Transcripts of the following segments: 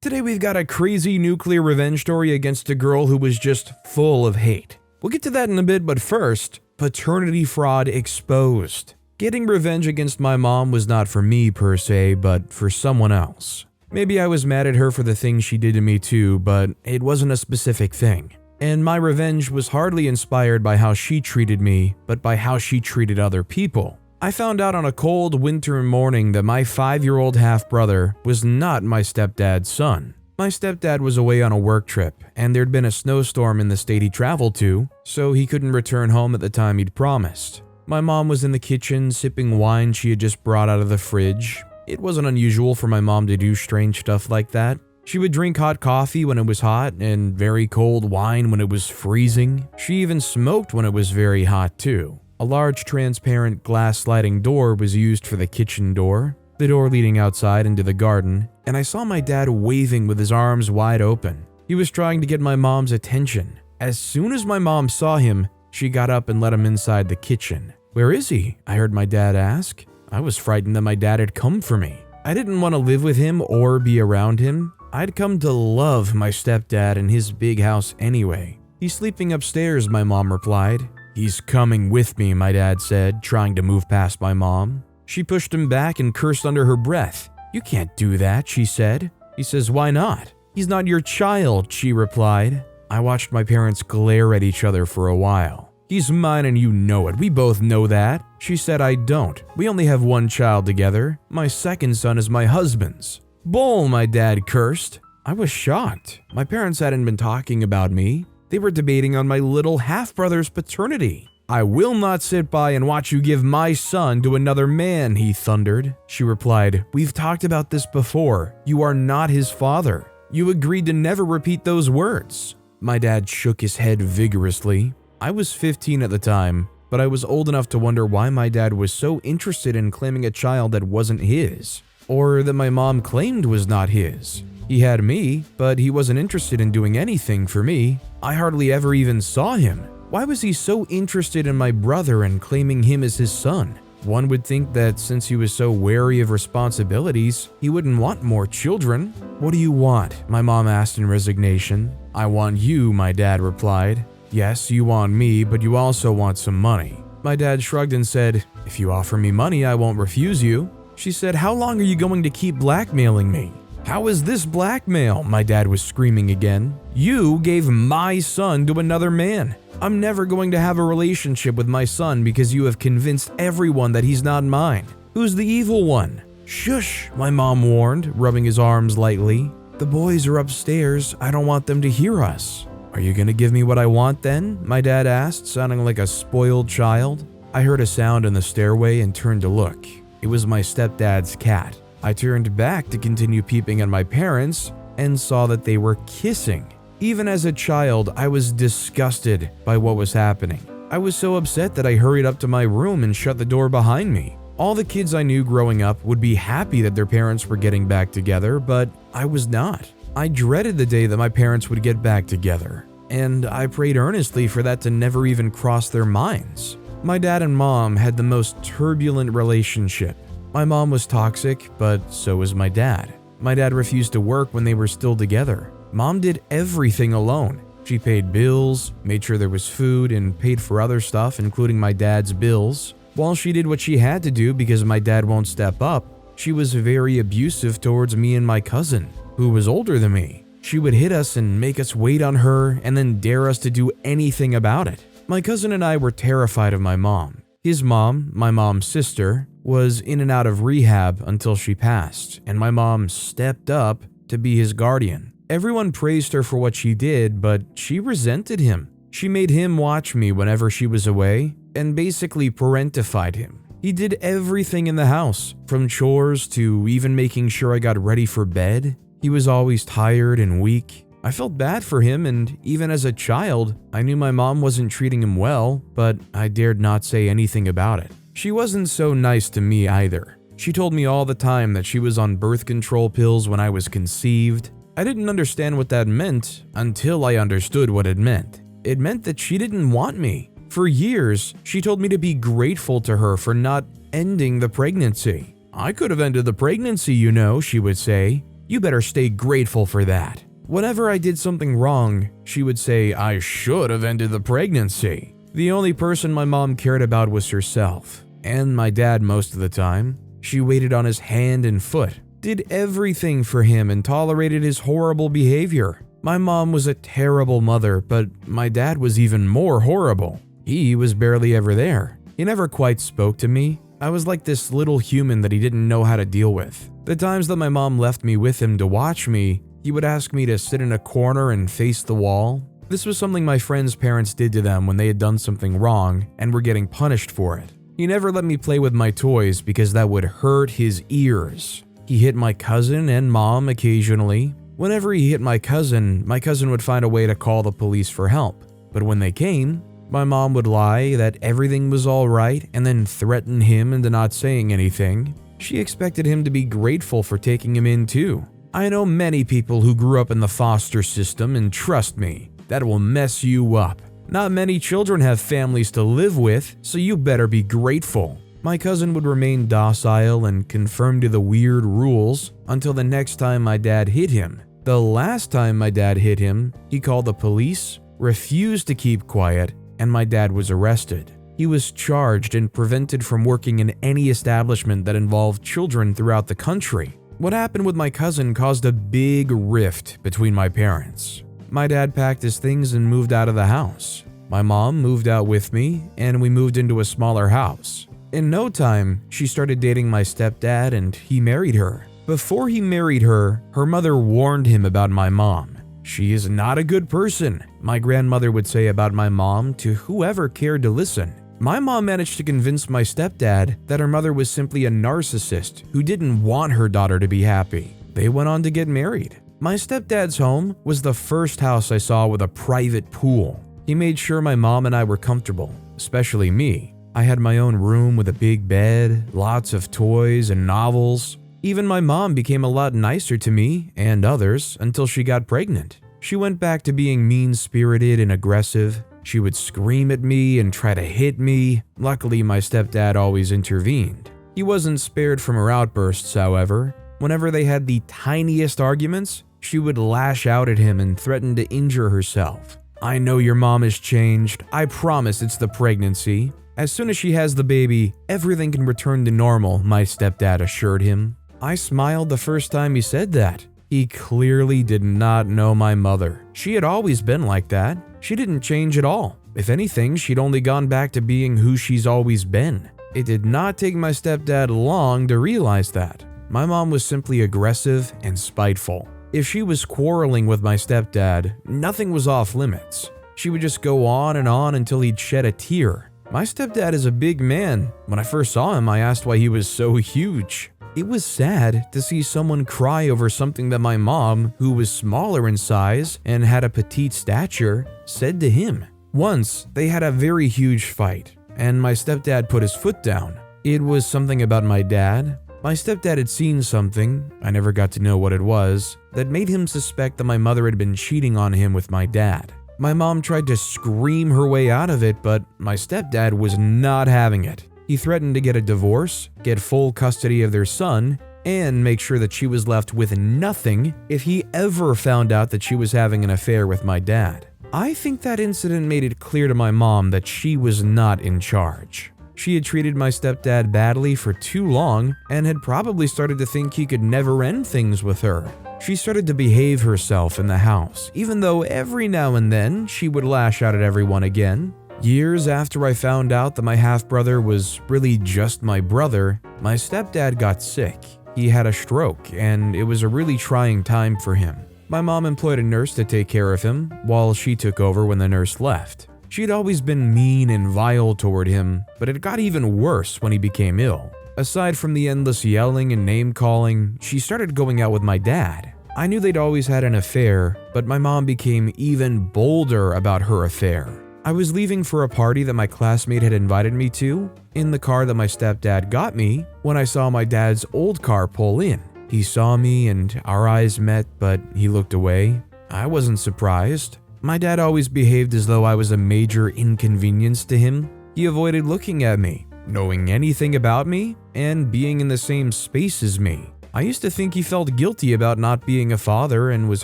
Today we've got a crazy nuclear revenge story against a girl who was just full of hate. We'll get to that in a bit, but first, Paternity Fraud Exposed. Getting revenge against my mom was not for me per se, but for someone else. Maybe I was mad at her for the things she did to me too, but it wasn't a specific thing. And my revenge was hardly inspired by how she treated me, but by how she treated other people. I found out on a cold winter morning that my 5-year-old half-brother was not my stepdad's son. My stepdad was away on a work trip, and there'd been a snowstorm in the state he traveled to, so he couldn't return home at the time he'd promised. My mom was in the kitchen sipping wine she had just brought out of the fridge. It wasn't unusual for my mom to do strange stuff like that. She would drink hot coffee when it was hot and very cold wine when it was freezing. She even smoked when it was very hot too. A large transparent glass sliding door was used for the kitchen door, the door leading outside into the garden, and I saw my dad waving with his arms wide open. He was trying to get my mom's attention. As soon as my mom saw him, she got up and let him inside the kitchen. "Where is he?" I heard my dad ask. I was frightened that my dad had come for me. I didn't want to live with him or be around him. I'd come to love my stepdad and his big house anyway. "He's sleeping upstairs," my mom replied. "He's coming with me," my dad said, trying to move past my mom. She pushed him back and cursed under her breath. "You can't do that," she said. He says, "Why not?" "He's not your child," she replied. I watched my parents glare at each other for a while. "He's mine and you know it. We both know that." She said, "I don't. We only have one child together. My second son is my husband's." "Bull," my dad cursed. I was shocked. My parents hadn't been talking about me. They were debating on my little half-brother's paternity. "I will not sit by and watch you give my son to another man," he thundered. She replied, "We've talked about this before. You are not his father. You agreed to never repeat those words." My dad shook his head vigorously. I was 15 at the time, but I was old enough to wonder why my dad was so interested in claiming a child that wasn't his, or that my mom claimed was not his. He had me, but he wasn't interested in doing anything for me. I hardly ever even saw him. Why was he so interested in my brother and claiming him as his son? One would think that since he was so wary of responsibilities, he wouldn't want more children. "What do you want?" my mom asked in resignation. "I want you," my dad replied. "Yes, you want me, but you also want some money." My dad shrugged and said, "If you offer me money, I won't refuse you." She said, "How long are you going to keep blackmailing me?" "How is this blackmail?" my dad was screaming again. "You gave my son to another man. I'm never going to have a relationship with my son because you have convinced everyone that he's not mine. Who's the evil one?" "Shush," my mom warned, rubbing his arms lightly. "The boys are upstairs. I don't want them to hear us." "Are you going to give me what I want then?" my dad asked, sounding like a spoiled child. I heard a sound in the stairway and turned to look. It was my stepdad's cat. I turned back to continue peeping at my parents and saw that they were kissing. Even as a child, I was disgusted by what was happening. I was so upset that I hurried up to my room and shut the door behind me. All the kids I knew growing up would be happy that their parents were getting back together, but I was not. I dreaded the day that my parents would get back together, and I prayed earnestly for that to never even cross their minds. My dad and mom had the most turbulent relationship. My mom was toxic, but so was my dad. My dad refused to work when they were still together. Mom did everything alone. She paid bills, made sure there was food, and paid for other stuff, including my dad's bills. While she did what she had to do because my dad won't step up, she was very abusive towards me and my cousin, who was older than me. She would hit us and make us wait on her and then dare us to do anything about it. My cousin and I were terrified of my mom. His mom, my mom's sister, was in and out of rehab until she passed, and my mom stepped up to be his guardian. Everyone praised her for what she did, but she resented him. She made him watch me whenever she was away and basically parentified him. He did everything in the house, from chores to even making sure I got ready for bed. He was always tired and weak. I felt bad for him, and even as a child, I knew my mom wasn't treating him well, but I dared not say anything about it. She wasn't so nice to me either. She told me all the time that she was on birth control pills when I was conceived. I didn't understand what that meant until I understood what it meant. It meant that she didn't want me. For years, she told me to be grateful to her for not ending the pregnancy. "I could have ended the pregnancy, you know," she would say. You better stay grateful for that." Whenever I did something wrong, she would say I should have ended the pregnancy. The only person my mom cared about was herself, and my dad most of the time. She waited on his hand and foot, did everything for him, and tolerated his horrible behavior. My mom was a terrible mother, but my dad was even more horrible. He was barely ever there. He never quite spoke to me. I was like this little human that he didn't know how to deal with. The times that my mom left me with him to watch me, he would ask me to sit in a corner and face the wall. This was something my friends' parents did to them when they had done something wrong and were getting punished for it. He never let me play with my toys because that would hurt his ears. He hit my cousin and mom occasionally. Whenever he hit my cousin would find a way to call the police for help. But when they came, my mom would lie that everything was all right and then threaten him into not saying anything. She expected him to be grateful for taking him in too. I know many people who grew up in the foster system, and trust me, that will mess you up. Not many children have families to live with, so you better be grateful. My cousin would remain docile and conform to the weird rules until the next time my dad hit him. The last time my dad hit him, he called the police, refused to keep quiet, and my dad was arrested. He was charged and prevented from working in any establishment that involved children throughout the country. What happened with my cousin caused a big rift between my parents. My dad packed his things and moved out of the house. My mom moved out with me, and we moved into a smaller house. In no time, she started dating my stepdad and he married her. Before he married her, her mother warned him about my mom. "She is not a good person," my grandmother would say about my mom to whoever cared to listen. My mom managed to convince my stepdad that her mother was simply a narcissist who didn't want her daughter to be happy. They went on to get married. My stepdad's home was the first house I saw with a private pool. He made sure my mom and I were comfortable, especially me. I had my own room with a big bed, lots of toys and novels. Even my mom became a lot nicer to me and others until she got pregnant. She went back to being mean-spirited and aggressive. She would scream at me and try to hit me. Luckily, my stepdad always intervened. He wasn't spared from her outbursts, however. Whenever they had the tiniest arguments, she would lash out at him and threaten to injure herself. "I know your mom has changed. I promise it's the pregnancy. As soon as she has the baby, everything can return to normal," my stepdad assured him. I smiled the first time he said that. He clearly did not know my mother. She had always been like that. She didn't change at all. If anything, she'd only gone back to being who she's always been. It did not take my stepdad long to realize that. My mom was simply aggressive and spiteful. If she was quarreling with my stepdad, nothing was off limits. She would just go on until he'd shed a tear. My stepdad is a big man. When I first saw him, I asked why he was so huge. It was sad to see someone cry over something that my mom, who was smaller in size and had a petite stature, said to him. Once, they had a very huge fight, and my stepdad put his foot down. It was something about my dad. My stepdad had seen something, I never got to know what it was, that made him suspect that my mother had been cheating on him with my dad. My mom tried to scream her way out of it, but my stepdad was not having it. He threatened to get a divorce, get full custody of their son, and make sure that she was left with nothing if he ever found out that she was having an affair with my dad. I think that incident made it clear to my mom that she was not in charge. She had treated my stepdad badly for too long and had probably started to think he could never end things with her. She started to behave herself in the house, even though every now and then she would lash out at everyone again. Years after I found out that my half-brother was really just my brother, my stepdad got sick. He had a stroke, and it was a really trying time for him. My mom employed a nurse to take care of him, while she took over when the nurse left. She had always been mean and vile toward him, but it got even worse when he became ill. Aside from the endless yelling and name-calling, she started going out with my dad. I knew they'd always had an affair, but my mom became even bolder about her affair. I was leaving for a party that my classmate had invited me to, in the car that my stepdad got me, when I saw my dad's old car pull in. He saw me and our eyes met, but he looked away. I wasn't surprised. My dad always behaved as though I was a major inconvenience to him. He avoided looking at me, knowing anything about me, and being in the same space as me. I used to think he felt guilty about not being a father and was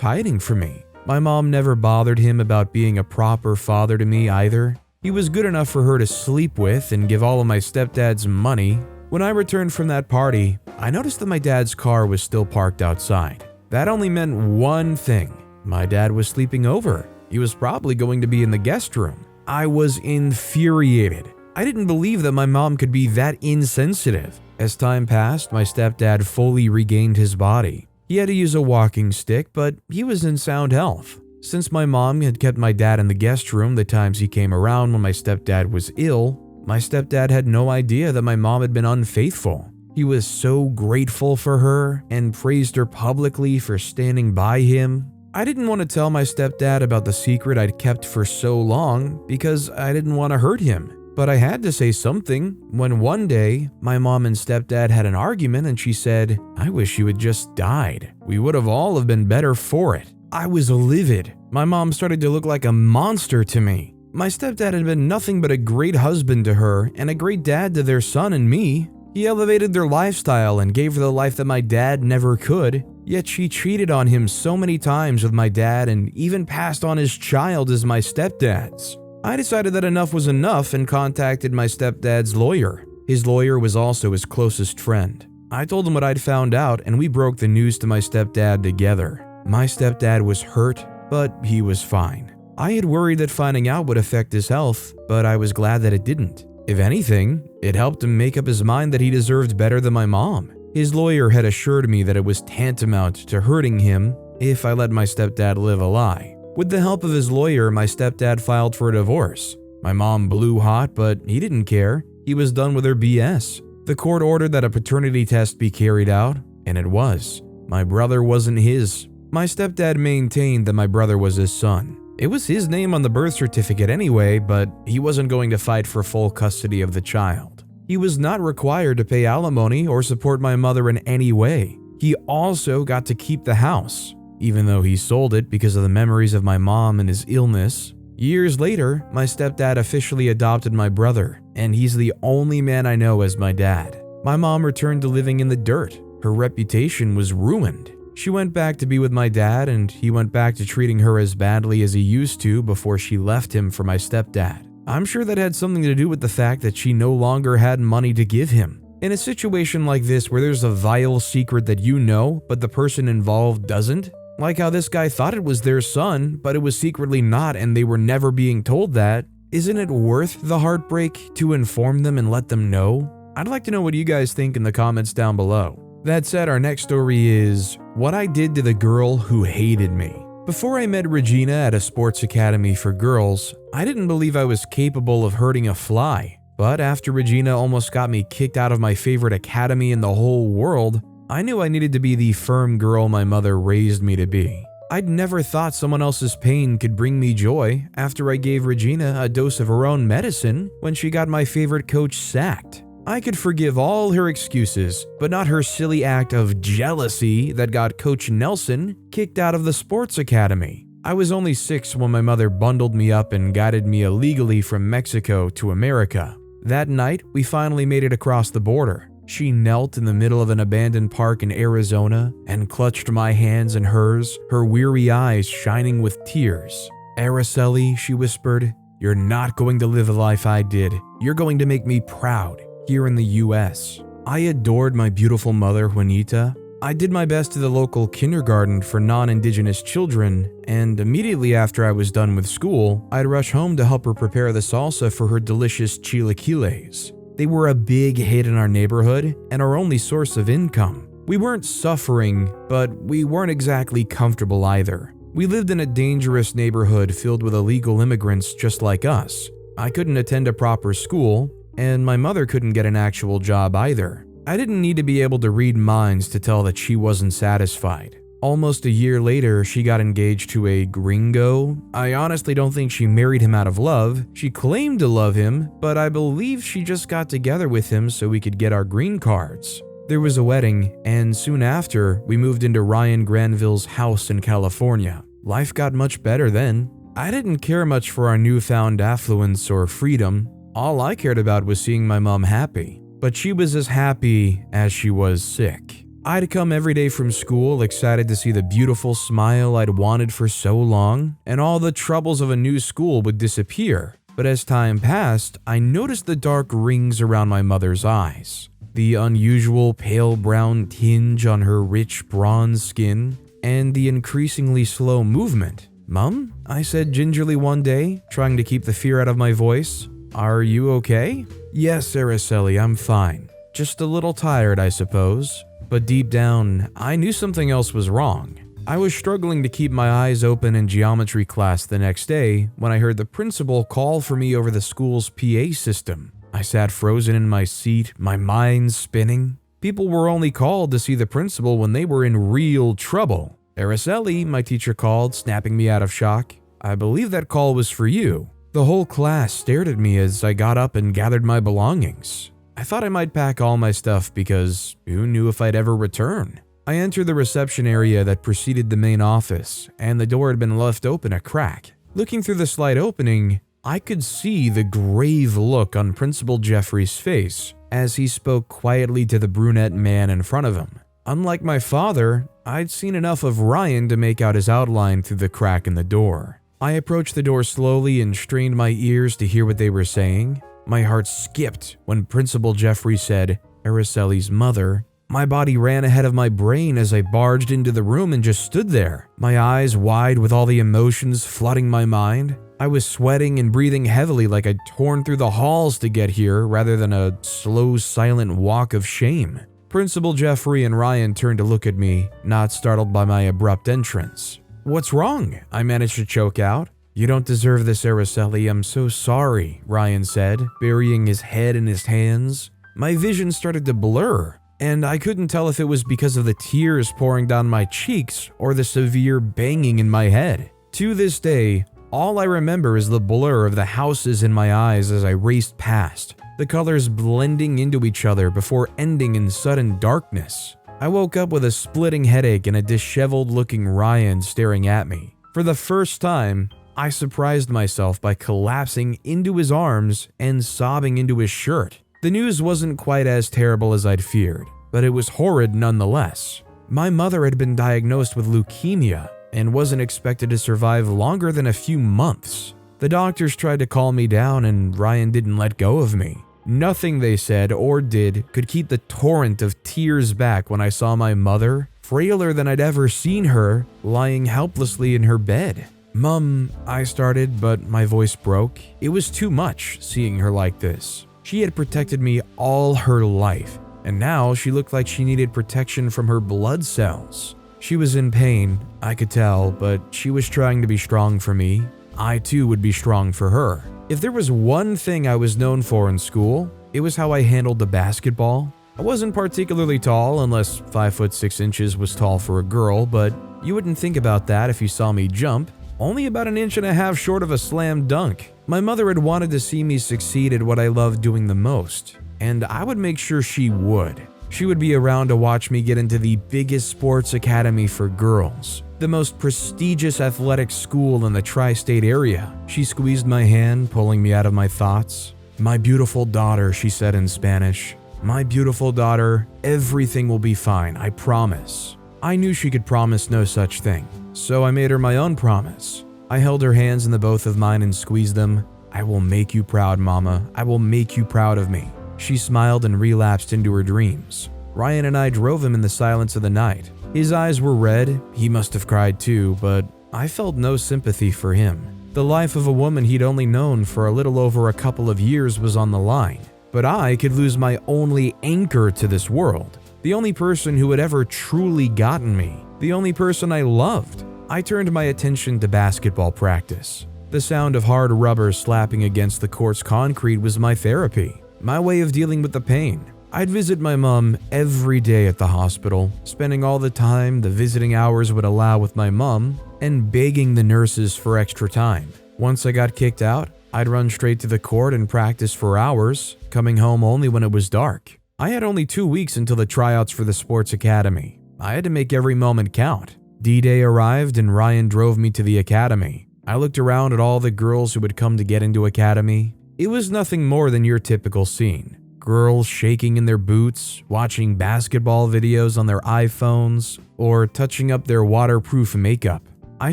hiding from me. My mom never bothered him about being a proper father to me either. He was good enough for her to sleep with and give all of my stepdad's money. When I returned from that party, I noticed that my dad's car was still parked outside. That only meant one thing. My dad was sleeping over. He was probably going to be in the guest room. I was infuriated. I didn't believe that my mom could be that insensitive. As time passed, my stepdad fully regained his body. He had to use a walking stick, but he was in sound health. Since my mom had kept my dad in the guest room the times he came around when my stepdad was ill, my stepdad had no idea that my mom had been unfaithful. He was so grateful for her and praised her publicly for standing by him. I didn't want to tell my stepdad about the secret I'd kept for so long because I didn't want to hurt him. But I had to say something when one day my mom and stepdad had an argument and she said, "I wish you had just died. We would have all have been better for it." I was livid. My mom started to look like a monster to me. My stepdad had been nothing but a great husband to her and a great dad to their son and me. He elevated their lifestyle and gave her the life that my dad never could. Yet she cheated on him so many times with my dad and even passed on his child as my stepdad's. I decided that enough was enough and contacted my stepdad's lawyer. His lawyer was also his closest friend. I told him what I'd found out and we broke the news to my stepdad together. My stepdad was hurt, but he was fine. I had worried that finding out would affect his health, but I was glad that it didn't. If anything, it helped him make up his mind that he deserved better than my mom. His lawyer had assured me that it was tantamount to hurting him if I let my stepdad live a lie. With the help of his lawyer, my stepdad filed for a divorce. My mom blew hot, but he didn't care. He was done with her BS. The court ordered that a paternity test be carried out, and it was. My brother wasn't his. My stepdad maintained that my brother was his son. It was his name on the birth certificate anyway, but he wasn't going to fight for full custody of the child. He was not required to pay alimony or support my mother in any way. He also got to keep the house, even though he sold it because of the memories of my mom and his illness. Years later, my stepdad officially adopted my brother, and he's the only man I know as my dad. My mom returned to living in the dirt. Her reputation was ruined. She went back to be with my dad, and he went back to treating her as badly as he used to before she left him for my stepdad. I'm sure that had something to do with the fact that she no longer had money to give him. In a situation like this where there's a vile secret that you know, but the person involved doesn't, like how this guy thought it was their son, but it was secretly not and they were never being told that, isn't it worth the heartbreak to inform them and let them know? I'd like to know what you guys think in the comments down below. That said, our next story is what I did to the girl who hated me. Before I met Regina at a sports academy for girls, I didn't believe I was capable of hurting a fly. But after Regina almost got me kicked out of my favorite academy in the whole world, I knew I needed to be the firm girl my mother raised me to be. I'd never thought someone else's pain could bring me joy after I gave Regina a dose of her own medicine when she got my favorite coach sacked. I could forgive all her excuses, but not her silly act of jealousy that got Coach Nelson kicked out of the sports academy. I was only 6 when my mother bundled me up and guided me illegally from Mexico to America. That night, we finally made it across the border. She knelt in the middle of an abandoned park in Arizona and clutched my hands in hers, her weary eyes shining with tears. "Araceli," she whispered, "you're not going to live the life I did. You're going to make me proud. Here in the US. I adored my beautiful mother, Juanita. I did my best to the local kindergarten for non-Indigenous children, and immediately after I was done with school, I'd rush home to help her prepare the salsa for her delicious chilaquiles. They were a big hit in our neighborhood and our only source of income. We weren't suffering, but we weren't exactly comfortable either. We lived in a dangerous neighborhood filled with illegal immigrants just like us. I couldn't attend a proper school, and my mother couldn't get an actual job either. I didn't need to be able to read minds to tell that she wasn't satisfied. Almost a year later, she got engaged to a gringo. I honestly don't think she married him out of love. She claimed to love him, but I believe she just got together with him so we could get our green cards. There was a wedding, and soon after, we moved into Ryan Granville's house in California. Life got much better then. I didn't care much for our newfound affluence or freedom. All I cared about was seeing my mom happy, but she was as happy as she was sick. I'd come every day from school excited to see the beautiful smile I'd wanted for so long, and all the troubles of a new school would disappear. But as time passed, I noticed the dark rings around my mother's eyes, the unusual pale brown tinge on her rich bronze skin, and the increasingly slow movement. "Mom?" I said gingerly one day, trying to keep the fear out of my voice. "Are you okay?" "Yes, Araceli, I'm fine. Just a little tired, I suppose." But deep down, I knew something else was wrong. I was struggling to keep my eyes open in geometry class the next day when I heard the principal call for me over the school's PA system. I sat frozen in my seat, my mind spinning. People were only called to see the principal when they were in real trouble. "Araceli," my teacher called, snapping me out of shock. "I believe that call was for you." The whole class stared at me as I got up and gathered my belongings. I thought I might pack all my stuff because who knew if I'd ever return. I entered the reception area that preceded the main office, and the door had been left open a crack. Looking through the slight opening, I could see the grave look on Principal Jeffrey's face as he spoke quietly to the brunette man in front of him. Unlike my father, I'd seen enough of Ryan to make out his outline through the crack in the door. I approached the door slowly and strained my ears to hear what they were saying. My heart skipped when Principal Jeffrey said, "Araceli's mother." My body ran ahead of my brain as I barged into the room and just stood there, my eyes wide with all the emotions flooding my mind. I was sweating and breathing heavily like I'd torn through the halls to get here rather than a slow, silent walk of shame. Principal Jeffrey and Ryan turned to look at me, not startled by my abrupt entrance. "What's wrong?" I managed to choke out. "You don't deserve this, Araceli. I'm so sorry," Ryan said, burying his head in his hands. My vision started to blur, and I couldn't tell if it was because of the tears pouring down my cheeks or the severe banging in my head. To this day, all I remember is the blur of the houses in my eyes as I raced past, the colors blending into each other before ending in sudden darkness. I woke up with a splitting headache and a disheveled-looking Ryan staring at me. For the first time, I surprised myself by collapsing into his arms and sobbing into his shirt. The news wasn't quite as terrible as I'd feared, but it was horrid nonetheless. My mother had been diagnosed with leukemia and wasn't expected to survive longer than a few months. The doctors tried to calm me down, and Ryan didn't let go of me. Nothing they said or did could keep the torrent of tears back when I saw my mother, frailer than I'd ever seen her, lying helplessly in her bed. "Mom," I started, but my voice broke. It was too much seeing her like this. She had protected me all her life, and now she looked like she needed protection from her blood cells. She was in pain, I could tell, but she was trying to be strong for me. I too would be strong for her. If there was one thing I was known for in school, it was how I handled the basketball. I wasn't particularly tall, unless 5'6" was tall for a girl, but you wouldn't think about that if you saw me jump. Only about 1.5 inches short of a slam dunk. My mother had wanted to see me succeed at what I loved doing the most, and I would make sure she would. She would be around to watch me get into the biggest sports academy for girls, the most prestigious athletic school in the tri-state area. She squeezed my hand, pulling me out of my thoughts. "My beautiful daughter," she said in Spanish. "My beautiful daughter, everything will be fine, I promise." I knew she could promise no such thing, so I made her my own promise. I held her hands in the both of mine and squeezed them. "I will make you proud, Mama. I will make you proud of me." She smiled and relapsed into her dreams. Ryan and I drove him in the silence of the night. His eyes were red. He must have cried too, but I felt no sympathy for him. The life of a woman he'd only known for a little over a couple of years was on the line, but I could lose my only anchor to this world, the only person who had ever truly gotten me, the only person I loved. I turned my attention to basketball practice. The sound of hard rubber slapping against the court's concrete was my therapy, my way of dealing with the pain. I'd visit my mom every day at the hospital, spending all the time the visiting hours would allow with my mom and begging the nurses for extra time. Once I got kicked out, I'd run straight to the court and practice for hours, coming home only when it was dark. I had only 2 weeks until the tryouts for the sports academy. I had to make every moment count. D-Day arrived and Ryan drove me to the academy. I looked around at all the girls who would come to get into academy. It was nothing more than your typical scene. girls shaking in their boots, watching basketball videos on their iPhones, or touching up their waterproof makeup. I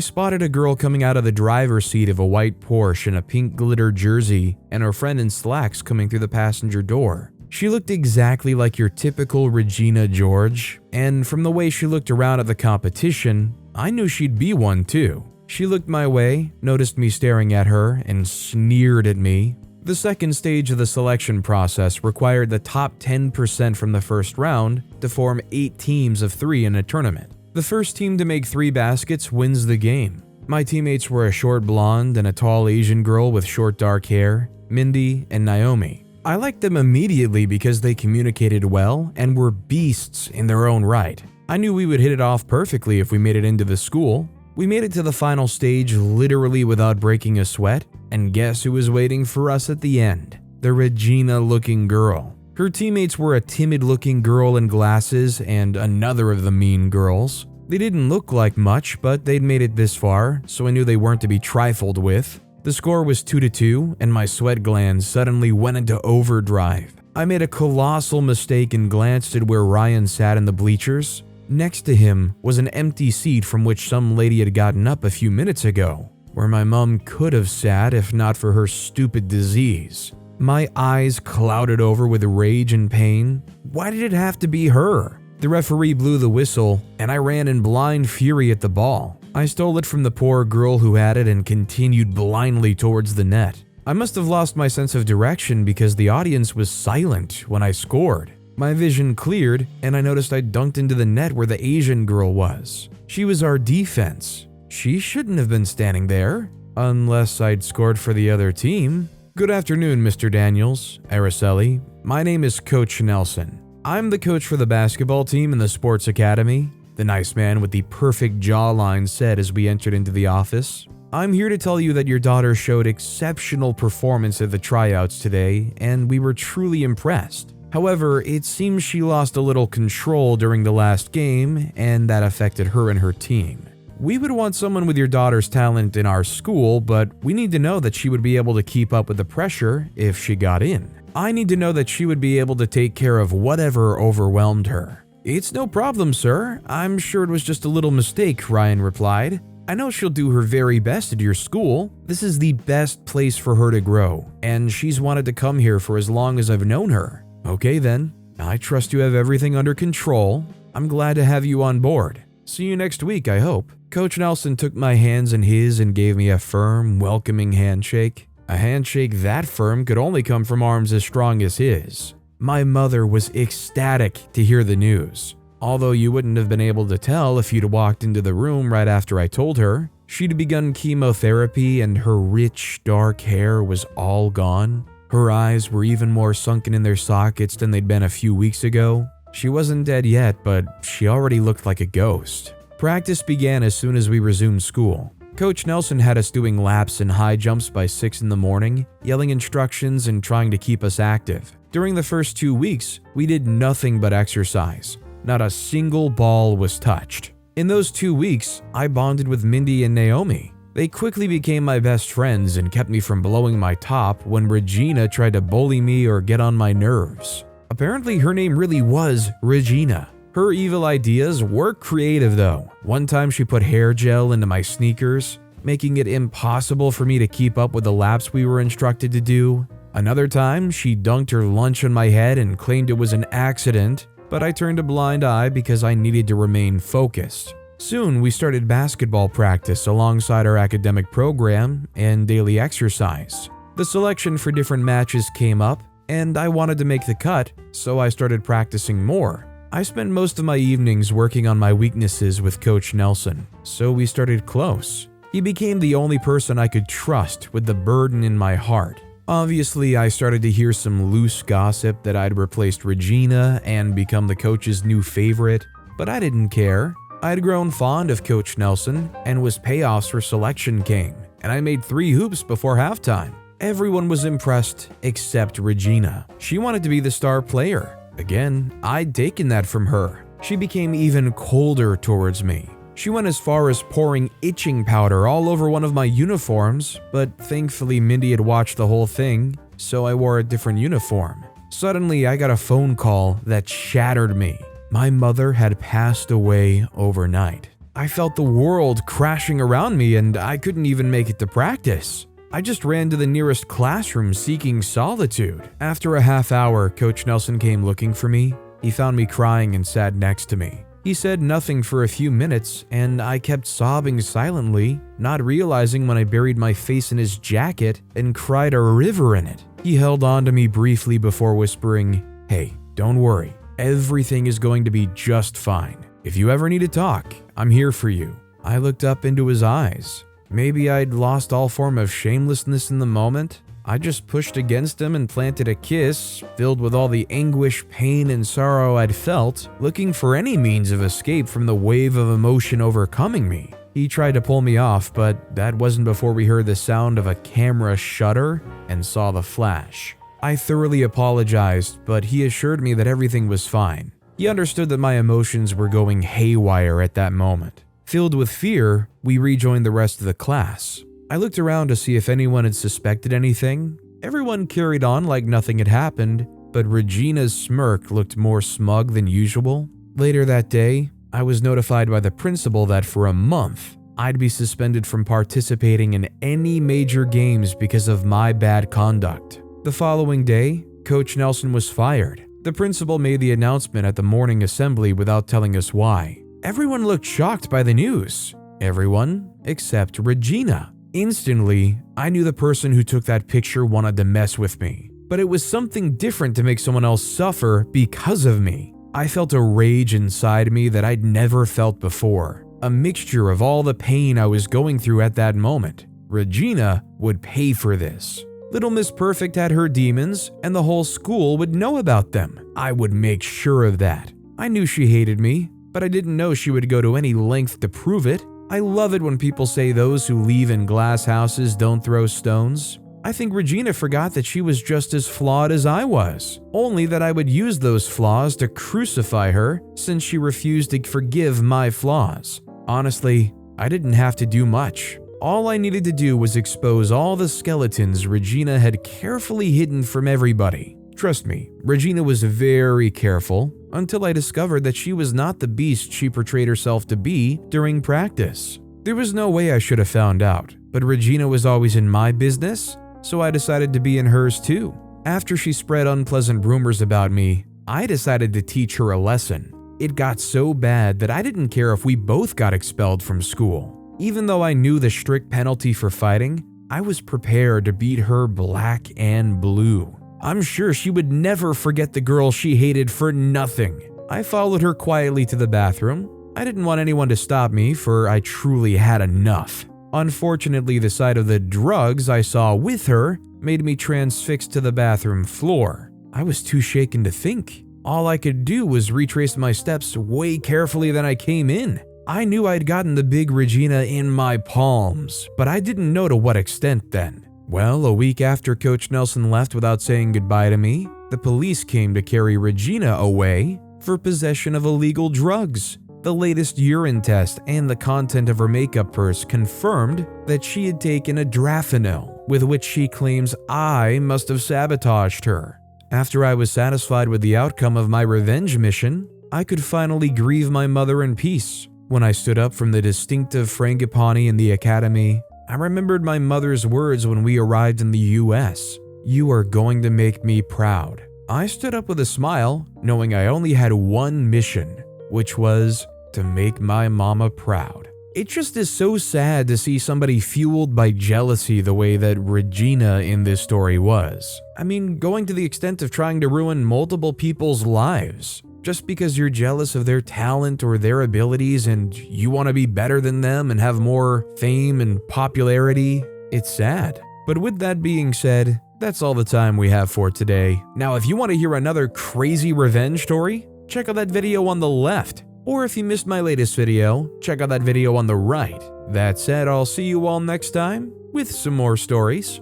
spotted a girl coming out of the driver's seat of a white Porsche in a pink glitter jersey and her friend in slacks coming through the passenger door. She looked exactly like your typical Regina George, and from the way she looked around at the competition, I knew she'd be one too. She looked my way, noticed me staring at her, and sneered at me. The second stage of the selection process required the top 10% from the first round to form 8 teams of 3 in a tournament. The first team to make 3 baskets wins the game. My teammates were a short blonde and a tall Asian girl with short dark hair, Mindy and Naomi. I liked them immediately because they communicated well and were beasts in their own right. I knew we would hit it off perfectly if we made it into the school. We made it to the final stage literally without breaking a sweat, and guess who was waiting for us at the end? The Regina-looking girl. Her teammates were a timid-looking girl in glasses and another of the mean girls. They didn't look like much, but they'd made it this far, so I knew they weren't to be trifled with. The score was 2-2, and my sweat glands suddenly went into overdrive. I made a colossal mistake and glanced at where Ryan sat in the bleachers. Next to him was an empty seat from which some lady had gotten up a few minutes ago, where my mom could have sat if not for her stupid disease. My eyes clouded over with rage and pain. Why did it have to be her? The referee blew the whistle, and I ran in blind fury at the ball. I stole it from the poor girl who had it and continued blindly towards the net. I must have lost my sense of direction because the audience was silent when I scored. My vision cleared, and I noticed I dunked into the net where the Asian girl was. She was our defense. She shouldn't have been standing there, unless I'd scored for the other team. Good afternoon, Mr. Daniels, Araceli. My name is Coach Nelson. I'm the coach for the basketball team in the sports academy, the nice man with the perfect jawline said as we entered into the office. I'm here to tell you that your daughter showed exceptional performance at the tryouts today, and we were truly impressed. However, it seems she lost a little control during the last game, and that affected her and her team. We would want someone with your daughter's talent in our school, but we need to know that she would be able to keep up with the pressure if she got in. I need to know that she would be able to take care of whatever overwhelmed her. It's no problem, sir. I'm sure it was just a little mistake, Ryan replied. I know she'll do her very best at your school. This is the best place for her to grow, and she's wanted to come here for as long as I've known her. Okay then, I trust you have everything under control. I'm glad to have you on board. See you next week, I hope. Coach Nelson took my hands in his and gave me a firm, welcoming handshake. A handshake that firm could only come from arms as strong as his. My mother was ecstatic to hear the news. Although you wouldn't have been able to tell if you'd walked into the room right after I told her. She'd begun chemotherapy and her rich, dark hair was all gone. Her eyes were even more sunken in their sockets than they'd been a few weeks ago. She wasn't dead yet, but she already looked like a ghost. Practice began as soon as we resumed school. Coach Nelson had us doing laps and high jumps by 6 in the morning, yelling instructions and trying to keep us active. During the first 2 weeks, we did nothing but exercise. Not a single ball was touched. In those 2 weeks, I bonded with Mindy and Naomi. They quickly became my best friends and kept me from blowing my top when Regina tried to bully me or get on my nerves. Apparently, her name really was Regina. Her evil ideas were creative though. One time she put hair gel into my sneakers, making it impossible for me to keep up with the laps we were instructed to do. Another time, she dunked her lunch on my head and claimed it was an accident, but I turned a blind eye because I needed to remain focused. Soon, we started basketball practice alongside our academic program and daily exercise. The selection for different matches came up, and I wanted to make the cut, so I started practicing more. I spent most of my evenings working on my weaknesses with Coach Nelson, so we started close. He became the only person I could trust with the burden in my heart. Obviously, I started to hear some loose gossip that I'd replaced Regina and become the coach's new favorite, but I didn't care. I'd grown fond of Coach Nelson, and was payoffs for selection came, and I made 3 hoops before halftime. Everyone was impressed except Regina. She wanted to be the star player. Again, I'd taken that from her. She became even colder towards me. She went as far as pouring itching powder all over one of my uniforms, but thankfully Mindy had watched the whole thing, so I wore a different uniform. Suddenly, I got a phone call that shattered me. My mother had passed away overnight. I felt the world crashing around me and I couldn't even make it to practice. I just ran to the nearest classroom seeking solitude. After a half hour, Coach Nelson came looking for me. He found me crying and sat next to me. He said nothing for a few minutes, and I kept sobbing silently, not realizing when I buried my face in his jacket and cried a river in it. He held on to me briefly before whispering, "Hey, don't worry. Everything is going to be just fine. If you ever need to talk, I'm here for you." I looked up into his eyes. Maybe I'd lost all form of shamelessness in the moment. I just pushed against him and planted a kiss, filled with all the anguish, pain, and sorrow I'd felt, looking for any means of escape from the wave of emotion overcoming me. He tried to pull me off, but that wasn't before we heard the sound of a camera shutter and saw the flash. I thoroughly apologized, but he assured me that everything was fine. He understood that my emotions were going haywire at that moment. Filled with fear, we rejoined the rest of the class. I looked around to see if anyone had suspected anything. Everyone carried on like nothing had happened, but Regina's smirk looked more smug than usual. Later that day, I was notified by the principal that for a month, I'd be suspended from participating in any major games because of my bad conduct. The following day, Coach Nelson was fired. The principal made the announcement at the morning assembly without telling us why. Everyone looked shocked by the news. Everyone except Regina. Instantly, I knew the person who took that picture wanted to mess with me. But it was something different to make someone else suffer because of me. I felt a rage inside me that I'd never felt before. A mixture of all the pain I was going through at that moment. Regina would pay for this. Little Miss Perfect had her demons, and the whole school would know about them. I would make sure of that. I knew she hated me, but I didn't know she would go to any length to prove it. I love it when people say those who live in glass houses don't throw stones. I think Regina forgot that she was just as flawed as I was, only that I would use those flaws to crucify her since she refused to forgive my flaws. Honestly, I didn't have to do much. All I needed to do was expose all the skeletons Regina had carefully hidden from everybody. Trust me, Regina was very careful until I discovered that she was not the beast she portrayed herself to be during practice. There was no way I should have found out, but Regina was always in my business, so I decided to be in hers too. After she spread unpleasant rumors about me, I decided to teach her a lesson. It got so bad that I didn't care if we both got expelled from school. Even though I knew the strict penalty for fighting, I was prepared to beat her black and blue. I'm sure she would never forget the girl she hated for nothing. I followed her quietly to the bathroom. I didn't want anyone to stop me, for I truly had enough. Unfortunately, the sight of the drugs I saw with her made me transfixed to the bathroom floor. I was too shaken to think. All I could do was retrace my steps way carefully than I came in. I knew I'd gotten the big Regina in my palms, but I didn't know to what extent then. Well, a week after Coach Nelson left without saying goodbye to me, the police came to carry Regina away for possession of illegal drugs. The latest urine test and the content of her makeup purse confirmed that she had taken a Drafanil, with which she claims I must have sabotaged her. After I was satisfied with the outcome of my revenge mission, I could finally grieve my mother in peace. When I stood up from the distinctive frangipani in the academy, I remembered my mother's words when we arrived in the US. "You are going to make me proud." I stood up with a smile, knowing I only had one mission, which was to make my mama proud. It just is so sad to see somebody fueled by jealousy the way that Regina in this story was. I mean, going to the extent of trying to ruin multiple people's lives. Just because you're jealous of their talent or their abilities and you want to be better than them and have more fame and popularity, it's sad. But with that being said, that's all the time we have for today. Now, if you want to hear another crazy revenge story, check out that video on the left. Or if you missed my latest video, check out that video on the right. That said, I'll see you all next time with some more stories.